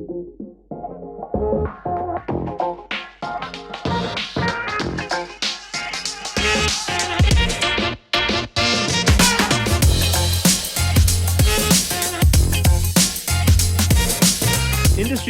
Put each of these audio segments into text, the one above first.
Industry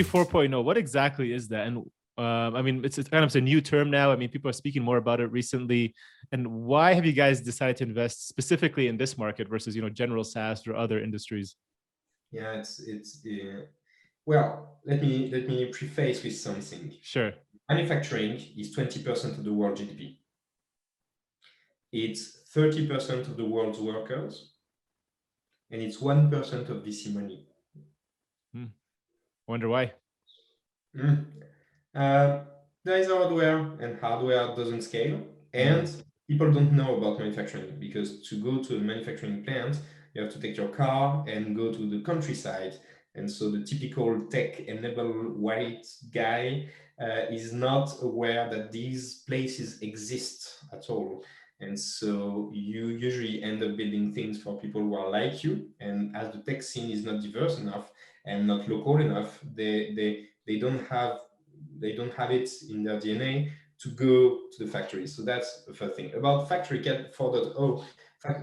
4.0, what exactly is that? And I mean, it's kind of a new term now. I mean, people are speaking more about it recently. And why have you guys decided to invest specifically in this market versus, general SaaS or other industries? Yeah, well, let me preface with something. Sure. Manufacturing is 20% of the world GDP. It's 30% of the world's workers, and it's 1% of VC money. Wonder why. There is hardware, and hardware doesn't scale, and people don't know about manufacturing, because to go to a manufacturing plant, you have to take your car and go to the countryside. And so the typical tech-enabled white guy is not aware that these places exist at all. And so you usually end up building things for people who are like you. And as the tech scene is not diverse enough and not local enough, they don't have it in their DNA to go to the factory. So that's the first thing. About Factory 4.0,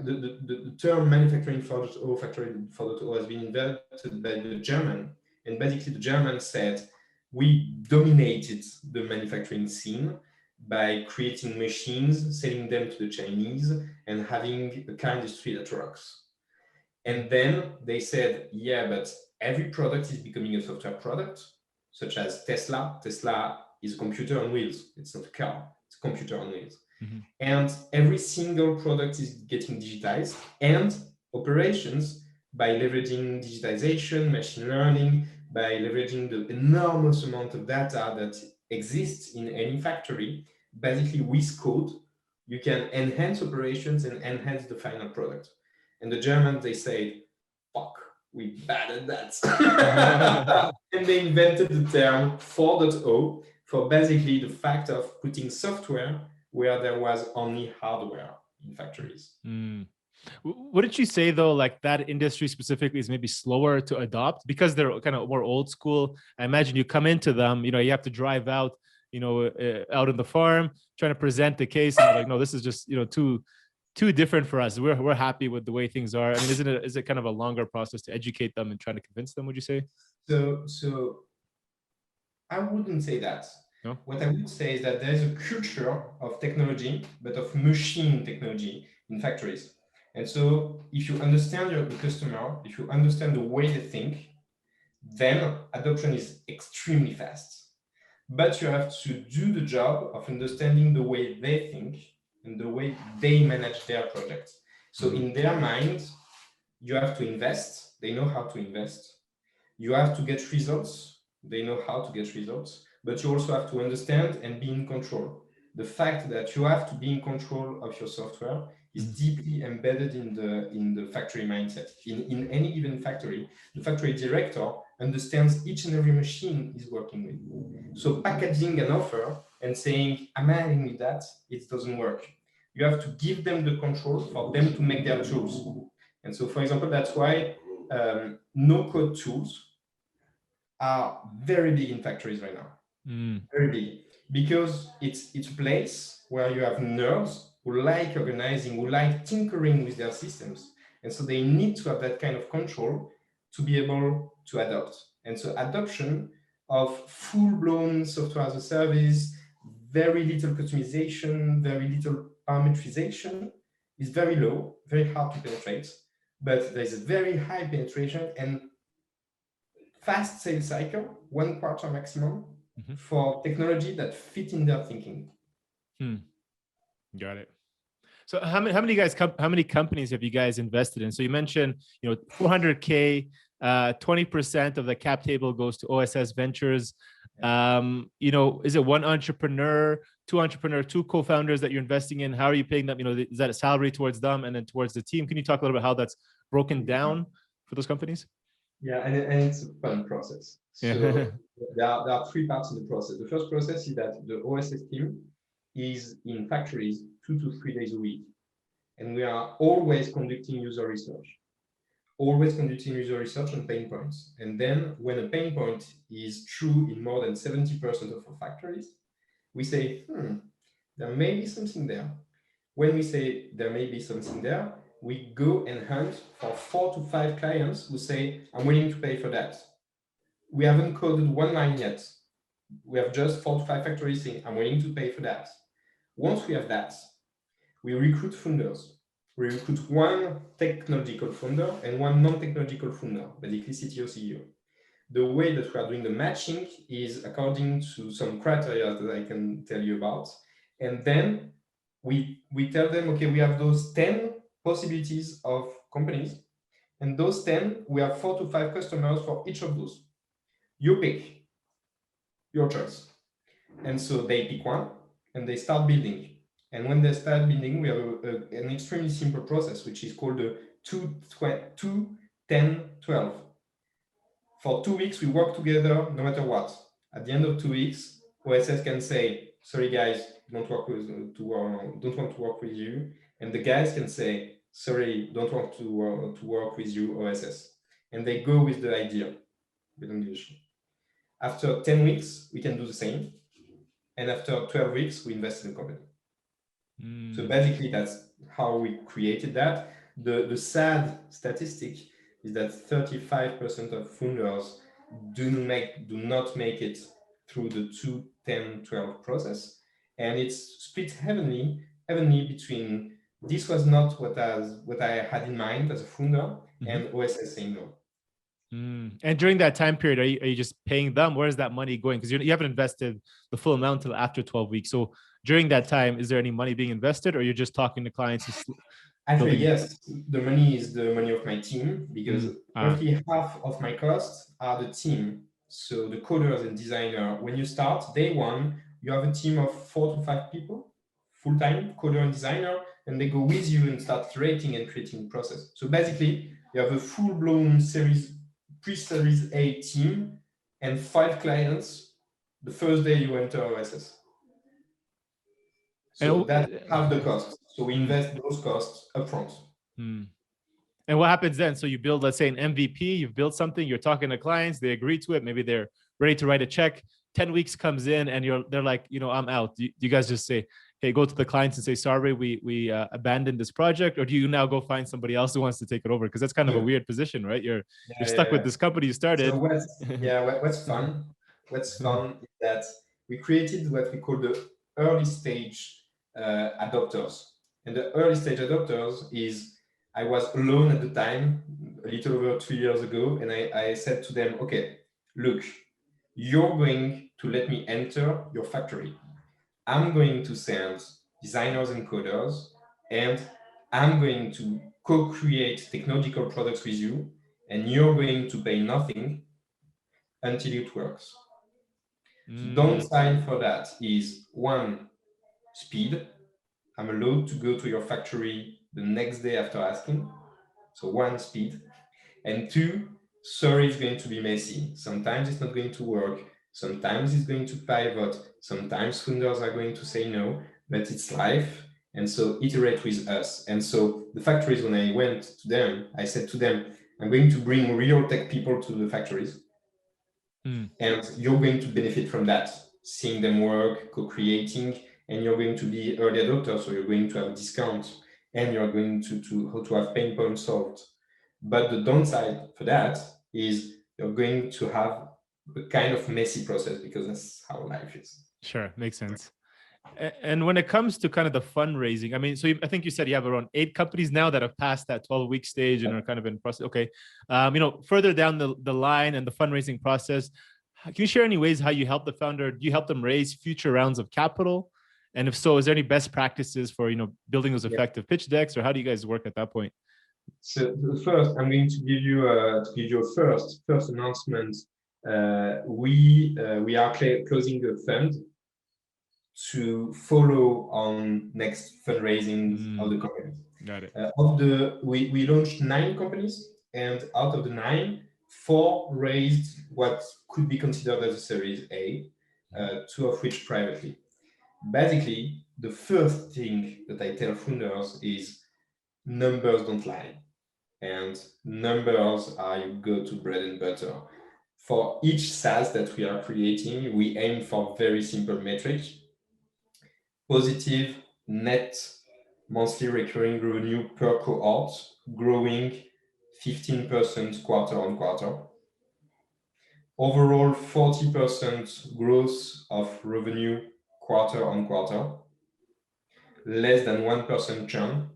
the term manufacturing 4.0, Factory 4.0 has been invented by the German. And basically the Germans said, we dominated the manufacturing scene by creating machines, selling them to the Chinese, and having a car industry that works. And then they said, yeah, but every product is becoming a software product, such as Tesla. Tesla is a computer on wheels. It's not a car, it's a computer on wheels. And every single product is getting digitized, and operations, by leveraging digitization, machine learning, by leveraging the enormous amount of data that exists in any factory, basically with code, you can enhance operations and enhance the final product. And the Germans, they say, fuck, we bad at that. And they invented the term 4.0 for basically the fact of putting software where there was only hardware in factories. Wouldn't you say, though, like that industry specifically is maybe slower to adopt because they're kind of more old school? I imagine you come into them, you have to drive out, out in the farm, trying to present the case, and like, no, this is just, too different for us. We're happy with the way things are. I mean, is it kind of a longer process to educate them and trying to convince them, would you say? So I wouldn't say that. No? What I would say is that there is a culture of technology, but of machine technology in factories. And so if you understand the customer, if you understand the way they think, then adoption is extremely fast. But you have to do the job of understanding the way they think and the way they manage their projects. So in their mind, you have to invest. They know how to invest. You have to get results. They know how to get results. But you also have to understand and be in control. The fact that you have to be in control of your software is deeply embedded in the factory mindset. In any given factory, the factory director understands each and every machine he's working with. So packaging an offer and saying, I'm adding with that, it doesn't work. You have to give them the control for them to make their tools. And so, for example, that's why no-code tools are very big in factories right now. Very big. Because it's a place where you have nerds who like organizing, who like tinkering with their systems. And so they need to have that kind of control to be able to adopt. And so adoption of full-blown software as a service, very little customization, very little parameterization is very low, very hard to penetrate. But there's a very high penetration and fast sales cycle, 1 quarter maximum, for technology that fit in their thinking. Got it. So how many companies have you guys invested in? So you mentioned, 400K, 20% of the cap table goes to OSS Ventures. Is it one entrepreneur, two co-founders that you're investing in? How are you paying them? Is that a salary towards them and then towards the team? Can you talk a little bit how that's broken down for those companies? Yeah, and it's a fun process. So there are 3 parts in the process. The first process is that the OSS team is in factories 2 to 3 days a week. And we are always conducting user research. always conducting user research on pain points. And then when a pain point is true in more than 70% of our factories, we say, there may be something there. When we say there may be something there, we go and hunt for 4 to 5 clients who say, I'm willing to pay for that. We haven't coded one line yet. We have just 4 to 5 factories saying, I'm willing to pay for that. Once we have that, we recruit funders. We recruit one technological funder and one non-technological funder, basically CTO, CEO. The way that we are doing the matching is according to some criteria that I can tell you about. And then we tell them, okay, we have those 10 possibilities of companies. And those 10, we have 4 to 5 customers for each of those. You pick your choice. And so they pick one and they start building. And when they start building, we have an extremely simple process, which is called the 2-10-12. For 2 weeks, we work together no matter what. At the end of 2 weeks, OSS can say, sorry guys, don't want to work with you. And the guys can say, sorry, don't want to work with you, OSS. And they go with the idea. We don't give a shit. After 10 weeks, we can do the same. And after 12 weeks, we invest in the company. So basically, that's how we created that. The sad statistic is that 35% of funders do not make it through the 2-10-12 process. And it's split heavily between this was not what I had in mind as a funder and OSS saying no. And during that time period, are you just paying them? Where is that money going? Because you haven't invested the full amount until after 12 weeks. So during that time, is there any money being invested, or you're just talking to clients? Actually, yes, the money is the money of my team, because roughly half of my costs are the team. So the coders and designer, when you start day one, you have a team of 4 to 5 people, full-time coder and designer, and they go with you and start iterating and creating the process. So basically, you have a full-blown pre-series A team and 5 clients the first day you enter OSS. So that's half the cost. So we invest those costs upfront. And what happens then? So you build, let's say, an MVP, you've built something, you're talking to clients, they agree to it, maybe they're ready to write a check. 10 weeks comes in and they're like, I'm out. Do you guys just say, hey, go to the clients and say, sorry, we abandoned this project? Or do you now go find somebody else who wants to take it over? Because that's kind of a weird position, right? You're stuck with this company you started. So what's fun? What's fun is that we created what we call the early stage adopters. And the early stage adopters is, I was alone at the time, a little over 2 years ago, and I said to them, okay, look, you're going to let me enter your factory. I'm going to send designers and coders, and I'm going to co-create technological products with you, and you're going to pay nothing until it works. The downside for that is, one, speed. I'm allowed to go to your factory the next day after asking. So one, speed. And two, sorry, it's going to be messy. Sometimes it's not going to work. Sometimes it's going to pivot. Sometimes funders are going to say no, but it's life. And so iterate with us. And so the factories, when I went to them, I said to them, I'm going to bring real tech people to the factories. And you're going to benefit from that, seeing them work, co-creating, and you're going to be early adopters, so you're going to have discounts, and you're going to have pain points solved. But the downside for that is you're going to have a kind of messy process, because that's how life is. Sure, makes sense. And when it comes to kind of the fundraising, I mean, so I think you said you have around 8 companies now that have passed that 12-week stage and are kind of in process. Okay, further down the line and the fundraising process, can you share any ways how you help the founder? Do you help them raise future rounds of capital? And if so, is there any best practices for building those effective pitch decks, or how do you guys work at that point? So first, I'm going to give you a first announcement. We are closing the fund to follow on next fundraising of the company. Got it. We launched 9 companies, and out of the 9, 4 raised what could be considered as a Series A, 2 of which privately. Basically, the first thing that I tell funders is numbers don't lie. and numbers are your go-to bread and butter. For each SaaS that we are creating, we aim for very simple metrics: positive net monthly recurring revenue per cohort, growing 15% quarter on quarter. Overall, 40% growth of revenue quarter on quarter, less than 1% churn,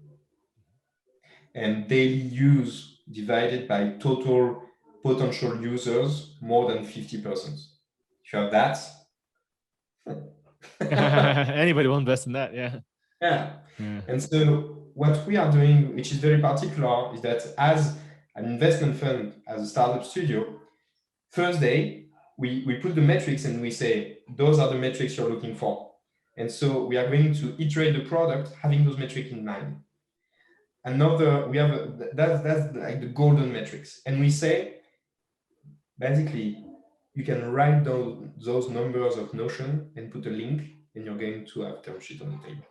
and daily use divided by total potential users more than 50%. If you have that, anybody will invest in that. Yeah. Yeah. And so what we are doing, which is very particular, is that as an investment fund, as a startup studio, first day, we put the metrics and we say, those are the metrics you're looking for. And so we are going to iterate the product having those metrics in mind. That's like the golden metrics. And we say, basically, you can write down those numbers of Notion and put a link, and you're going to have term sheet on the table.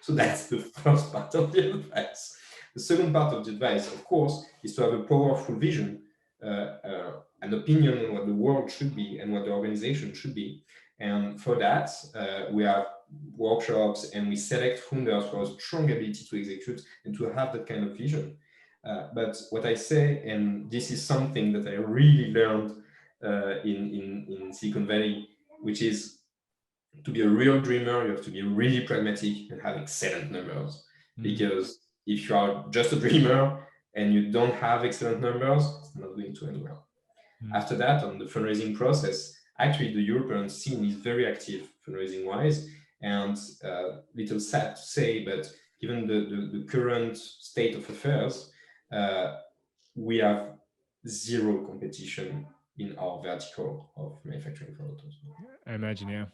So that's the first part of the advice. The second part of the advice, of course, is to have a powerful vision, an opinion on what the world should be and what the organization should be. And for that, we have workshops and we select founders who have a strong ability to execute and to have that kind of vision. But what I say, and this is something that I really learned in Silicon Valley, which is to be a real dreamer, you have to be really pragmatic and have excellent numbers. Because if you are just a dreamer and you don't have excellent numbers, it's not going to end well. After that, on the fundraising process, actually the European scene is very active fundraising wise, and little sad to say, but given the current state of affairs, we have zero competition in our vertical of manufacturing for autos. I imagine, yeah.